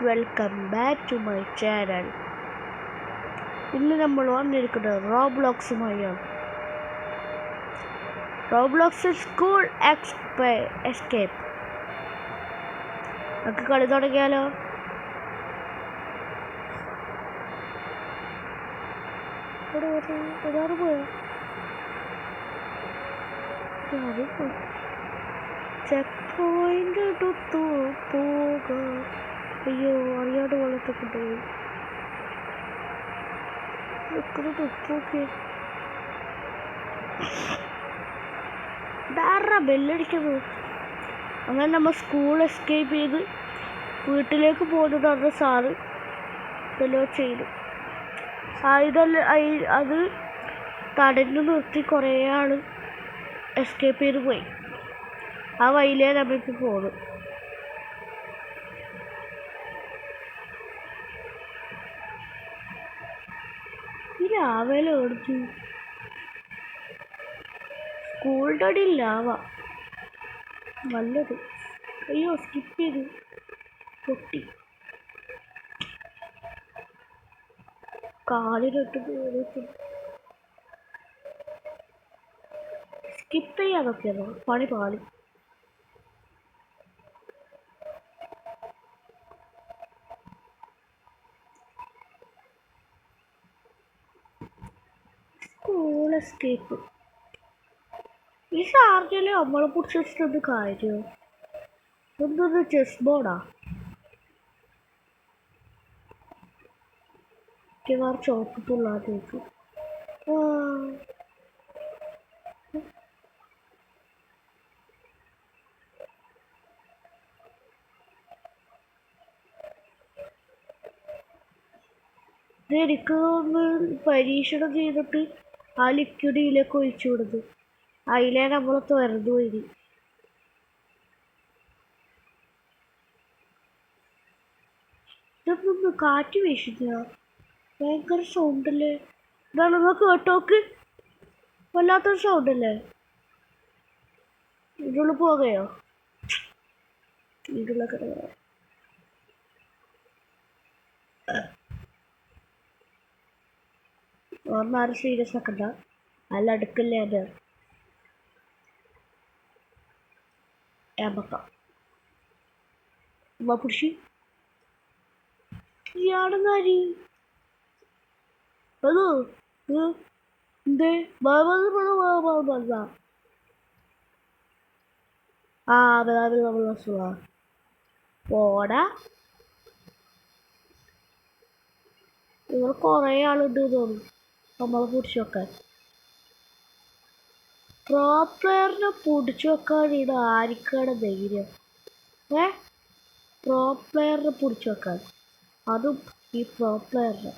Welcome back to my channel. ഇന്ന് നമ്മൾ വന്നിരിക്കുന്നത് റോബ്ലോക്സുമായാണ്. Roblox school escape. നമുക്ക് കളി തുടങ്ങിയാലോ? ഒരാറ് പോയോ? ചെക്ക് പോയിന്റ് എടുത്തു പോകാം. അയ്യോ, അറിയാണ്ട് വളർത്തെ കൊണ്ടുപോയി. ബെല്ലടിക്കുന്നത്. അങ്ങനെ നമ്മൾ സ്കൂൾ എസ്കേപ്പ് ചെയ്ത് വീട്ടിലേക്ക് പോകുന്നതാണ് സാറ് ഇതെല്ലാം ചെയ്തു. അത് തടഞ്ഞു നിർത്തി കുറേ ആൾ എസ്കേപ്പ് ചെയ്ത് പോയി. ആ വഴിയിലേ നമ്മൾക്ക് പോകും. ഈ രാവിലെ ഓടിച്ചു സ്കൂളിൻ്റെ അടിയിലാവാ നല്ലത്. അയ്യോ, സ്കിപ്പ് ചെയ്തു പൊട്ടി. കാലിലിട്ട് സ്കിപ്പ് ചെയ്യാതൊക്കെയാണോ പണി പാളി. സ്കൂൾ എസ്കേപ്പ് ഈ ചാർജിൽ നമ്മളെ പിടിച്ചിട്ടുണ്ട്. കാര്യം എന്തൊരു ചെസ് ബോർഡാ. ചോപ്പ് പിള്ളേർക്ക് എനിക്ക് പരീക്ഷണം ചെയ്തിട്ട് ആ ലിക്വിഡ് ഇതിലേക്ക് ഒഴിച്ചു വിടുന്നു. അതിലേ നമ്മൾ തുറന്നു പോയി. ഇതൊന്നും കാറ്റ് വീശുക ഭയങ്കര സൗണ്ടല്ലേ. ഇതാണ് നിങ്ങൾ കേട്ടോക്ക്, വല്ലാത്തൊരു സൗണ്ടല്ലേ. ഇതിനുള്ളിൽ പോകയോ? ഇതിലൊക്കെ ഓർമ്മ സീരിയസ് ആക്കണ്ട. നല്ല അടുക്കല്ലേ അത് ഏമ്പക്കാം പിടിച്ച് ഇയാളും കാര്യം അതോ എന്തേ പോടാ. നിങ്ങൾ കുറേ ആളുണ്ട് തോന്നുന്നു നമ്മളെ പിടിച്ചു വെക്കാൻ. പ്രോ പ്ലെയറിനെ പിടിച്ചു വെക്കാൻ ഇവിടെ ആർക്കാണ് ധൈര്യം? പ്രോ പ്ലെയറിനെ പിടിച്ചു വെക്കാൻ, അതും ഈ പ്രോ പ്ലെയറിനെ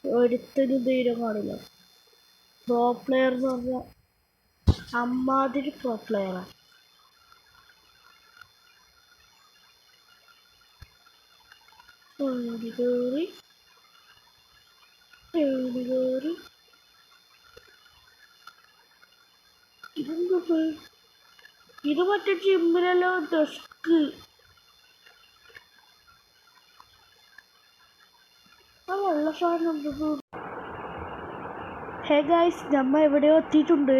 ഒരുത്തിനും ധൈര്യം കാണില്ല. പ്രോ പ്ലെയർ എന്ന് പറഞ്ഞാൽ അമ്മാതിരി പ്രോ പ്ലെയറാണ്. കയറി ഇത് മറ്റേ ജിമ്മിലല്ലോ ഡെസ്ക്. ആ വെള്ള സാധനം. ഹേ ഗൈസ്, നമ്മ എവിടെയോ എത്തിയിട്ടുണ്ട്.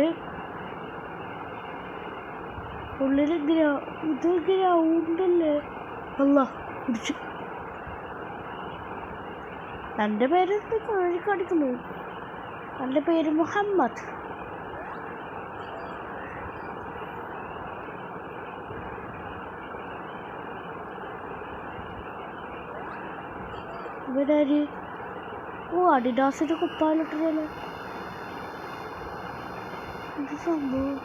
ഉള്ളിൽ ഇത് ഗ്രൗണ്ടല്ലേ. അല്ല പിടിച്ചു. എൻ്റെ പേര് കാണിക്കുന്നു. എൻ്റെ പേര് മുഹമ്മദ്. ഇവരാര്? ഓ, അഡിഡാസിൻ്റെ കുപ്പായിലിട്ടല്ലോ. ഇത് സംഭവം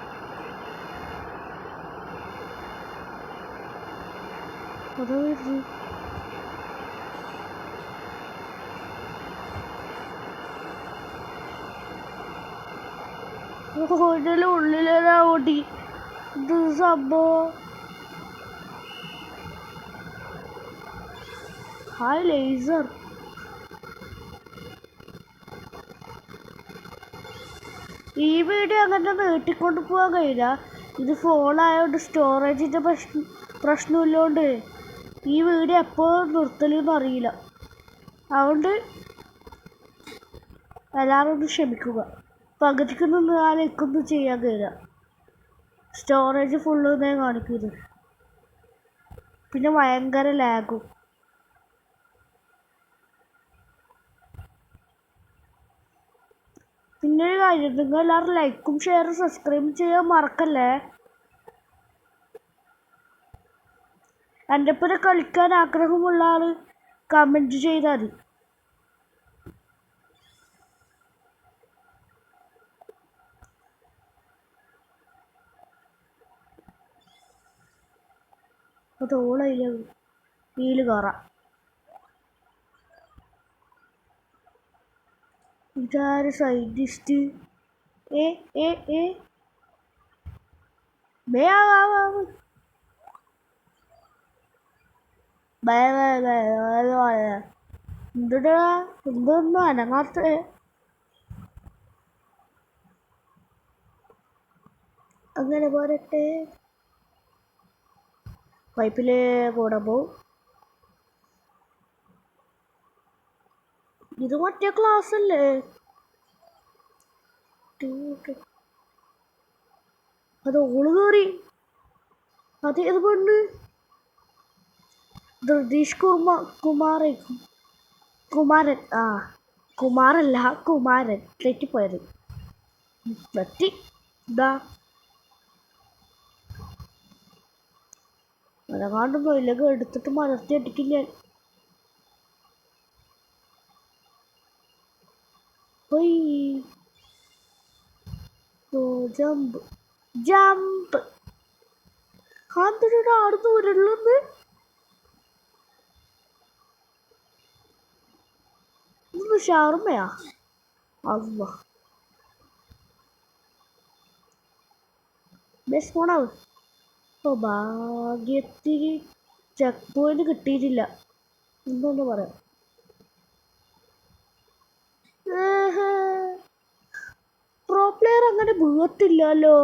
അതാ വരുന്നു. ഉള്ളിലേതാ ഓടി. ഇത് സംഭവം ഹായ് ലേസർ. ഈ വീഡിയോ അങ്ങനെ നീട്ടിക്കൊണ്ട് പോകാൻ കഴിയില്ല. ഇത് ഫോണായതുകൊണ്ട് സ്റ്റോറേജിൻ്റെ പ്രശ്നമില്ലോണ്ട് ഈ വീഡിയോ എപ്പോൾ നിർത്തലെന്ന് അറിയില്ല. അതുകൊണ്ട് എല്ലാവരും ഒന്ന് ക്ഷമിക്കുക. പകുതിക്ക് നിന്നാലും എനിക്കൊന്നും ചെയ്യാൻ കഴിയില്ല. സ്റ്റോറേജ് ഫുള്ള് ഞാൻ കാണിക്കുന്നത്. പിന്നെ ഭയങ്കര ലാഗും. പിന്നെ ഒരു കാര്യം, നിങ്ങൾ എല്ലാവരും ലൈക്കും ഷെയറും സബ്സ്ക്രൈബും ചെയ്യാൻ മറക്കല്ലേ. എൻ്റെ ഒപ്പം കളിക്കാൻ ആഗ്രഹമുള്ള ആൾ കമൻറ്റ് ചെയ്താൽ മതി. അത് ഓളയില്ല വീല് കയറാം. ഇതാര് സൈന്റിസ്റ്റ്? ഏ ഏ ഏ എന്തുടാ എന്തൊന്നും അനങ്ങാത്ത? അങ്ങനെ പോരട്ടെ. പൈപ്പിലെ കൂടെ പോവും. ഇത് മറ്റേ ക്ലാസ് അല്ലേ? അത് ഓള് കയറി. അതേത് പെണ്ണ്? ധൃതീഷ് കുമാരൻ. ആ കുമാറല്ല, കുമാരൻ. തെറ്റിപ്പോയത്. തെറ്റി. ഇതാ അനങ്ങാണ്ടൊന്നും ഇല്ലെങ്കിൽ എടുത്തിട്ട് മലർത്തി അടിക്കില്ല. Jump jump. അതിലൂടെ ആടുന്നു ഉരുളുന്ന്. ഇതൊന്ന് ഷവർമ്മയാ? അല്ല ബെസ്റ്റ് ഫോണാവും. ഇപ്പോൾ ഭാഗ്യത്തിന് ചെക്ക് പോയിന്റ് കിട്ടിയിട്ടില്ല. എന്തൊന്ന് പറയാം. പ്രോ പ്ലെയർ അങ്ങനെ വീഴത്തില്ലല്ലോ.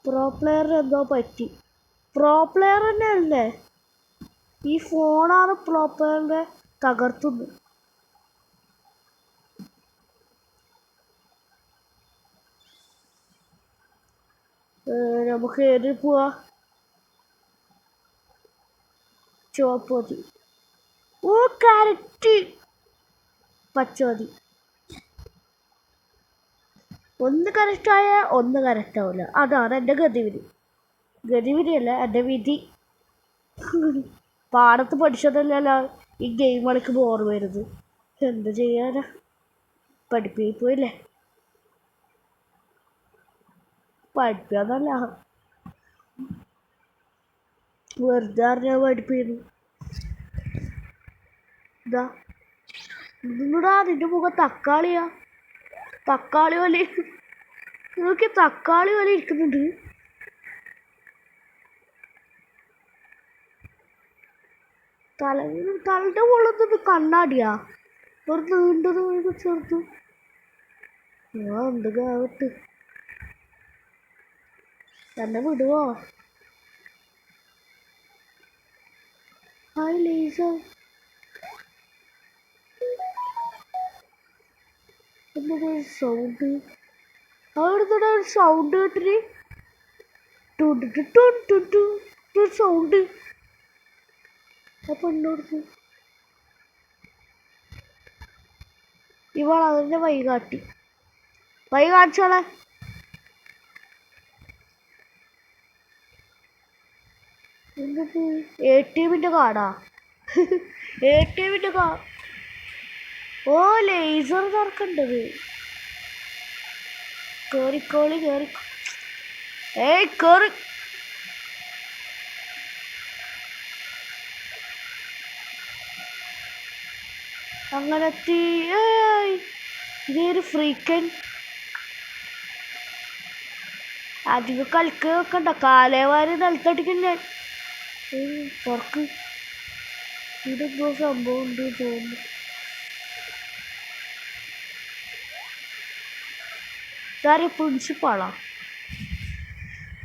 പ്രോ പ്ലെയറിന് എന്തോ പറ്റി. പ്രോ പ്ലെയർ തന്നെ അല്ലേ? ഈ ഫോണാണ് പ്രോ പ്ലെയറിനെ തകർത്തുന്നത്. നമുക്ക് ഏത് പോവാ? ചുവപ്പ് മതി. ഓ കറക്റ്റ്. പച്ച മതി. ഒന്ന് കറക്റ്റായ ഒന്ന് കറക്റ്റ് ആവില്ല. അതാണ് എൻ്റെ ഗതിവിധിയല്ല എൻ്റെ വിധി. പാടത്ത് പഠിച്ചതല്ലല്ലോ ഈ ഗെയിം കളിക്കുമ്പോൾ ഓർമ്മ വരുന്നത്. എന്ത് ചെയ്യാനാ, പഠിപ്പിപ്പോയില്ലേ. പഠിപ്പിക്കാന്നല്ല, വെറുതെ അറിഞ്ഞാൽ പഠിപ്പിക്കുന്നു. ഇതാ ഇതുകൂടാ നിന്റെ മുഖം തക്കാളിയാ. തക്കാളി പോലെ നോക്കി, തക്കാളി പോലെ ഇരിക്കുന്നുണ്ട്. തലയുടെ മുകളിൽ കണ്ണാടിയാ? ഒരു നീണ്ടത് ചെറുതു. എന്തൊക്കെ തന്നെ വിടുവോ? Hi laser. എന്തൊരു സൗണ്ട്? അവിടുത്തെ ഒരു സൗണ്ട് കേട്ടിന്. സൗണ്ട്. അപ്പൊ എന്നോട് ഇവൾ അതിൻ്റെ വഴി കാണിച്ചോളെ. എന്നിട്ട് ATMന്റെ കാർഡാ? ATMന്റെ കാർഡ്. ഓ ലേസർ തുറക്കണ്ടത്. കേറിക്കോളി. ഏയ് കേറി. അങ്ങനെത്തി. ഇതൊരു ഫ്രീക്കൻ. അധികം കളിക്ക് വെക്കണ്ട. കാലേവാരി നിലത്തടിക്കില്ല. തുറക്ക്. ഇതെന്തോ സംഭവം ഉണ്ട് തോന്നുന്നു. ഇതാരെ പ്രിൻസിപ്പാളാ?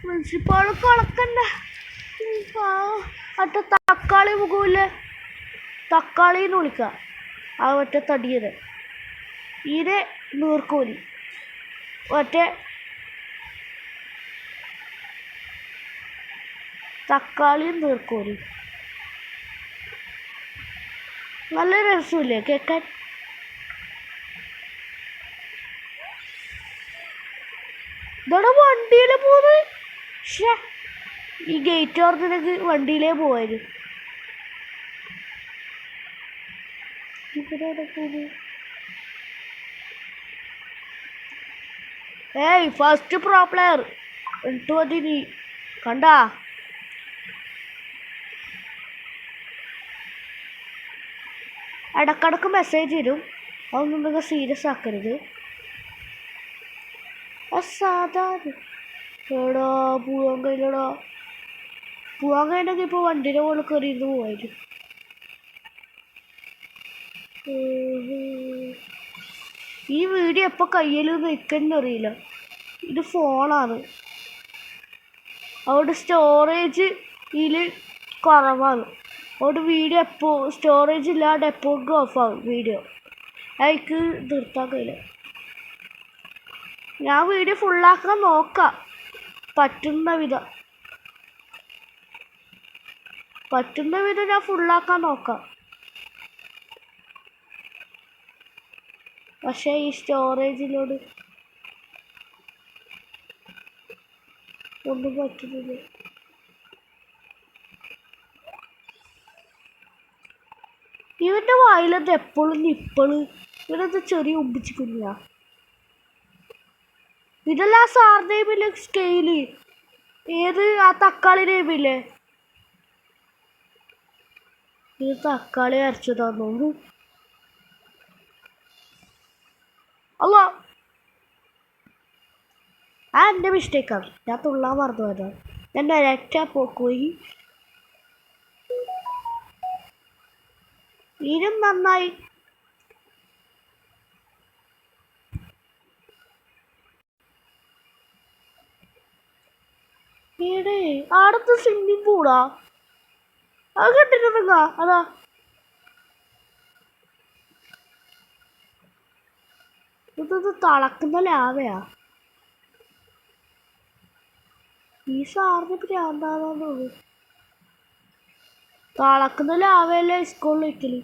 പ്രിൻസിപ്പാള് കളക്കണ്ട. മറ്റേ തക്കാളി മുഖമില്ലേ, തക്കാളിന്ന് വിളിക്കുക ആ മറ്റേ തടിയത്. ഇതിനെ നീർക്കോലി, മറ്റേ തക്കാളിയും നീർക്കോലി. നല്ല രസമില്ലേ കേൾക്കാൻ? ഇതോടെ വണ്ടിയിലെ പോകുന്നത്. പക്ഷേ ഈ ഗേറ്റ് ഓർത്തിനൊക്കെ വണ്ടിയിലേ പോവായിരുന്നു. ഏയ് ഫസ്റ്റ് പ്രോ പ്ലെയർ എന്നിട്ട് മതി നീ കണ്ടാ. ഇടക്കിടക്ക് മെസ്സേജ് തരും, അതൊന്നും നിങ്ങൾ സീരിയസ് ആക്കരുത്. സാധാരണ എടാ പോവാൻ കഴിയില്ലടാ. പോവാൻ കഴിയണമെങ്കിൽ ഇപ്പോൾ വണ്ടിയുടെ മുകളിൽ കയറിയിരുന്ന് പോവായിരുന്നു. ഈ വീഡിയോ എപ്പോൾ കയ്യിൽ നിൽക്കുന്നറിയില്ല. ഇത് ഫോണാണ്, അവിടെ സ്റ്റോറേജ് ഇതിൽ കുറവാണ്. അവിടെ വീഡിയോ എപ്പോൾ സ്റ്റോറേജ് ഇല്ലാണ്ട് എപ്പോഴും ഓഫാകും വീഡിയോ. എനിക്ക് നിർത്താൻ കഴിയില്ല. ഞാൻ വീഡിയോ ഫുള്ളാക്കാൻ നോക്കാം, പറ്റുന്ന വിധം ഞാൻ ഫുള്ളാക്കാൻ നോക്കാം. പക്ഷേ ഈ സ്റ്റോറേജിനോട് ഒന്നും പറ്റുന്നില്ല. ഇവൻ്റെ വായിലെന്ത് എപ്പോഴും നിപ്പള്, ഇവനെന്ത് ചെറിയ ഒമ്പിച്ചിക്കില്ല. ഇതല്ല ആ സാർ നെയ്മില്ലേ സ്കെയില്, ഏത് ആ തക്കാളി നെയ്മില്ലേ, ഇത് തക്കാളി അരച്ചതാന്ന്. അല്ല ആ എൻ്റെ മിസ്റ്റേക്കാണ്, ഞാൻ തുള്ളാൻ മറന്നു പോയതാണ്. ഞാൻ ഡയറക്റ്റാ പോയി. ഇതിനും നന്നായി. ഈടേ ആടത്ത് സ്വിമ്മിങ് പൂളാ, അത് കണ്ടിട്ടുണ്ടെങ്ക അതാ. ഇതൊന്ന് തളക്കുന്ന ലാവയാ. ഈ സാറിന് ഭ്രാന്താണെന്ന് തോന്നുന്നു. തളക്കുന്ന ലാവയല്ലേ സ്കൂളിൽ വയ്ക്കല്.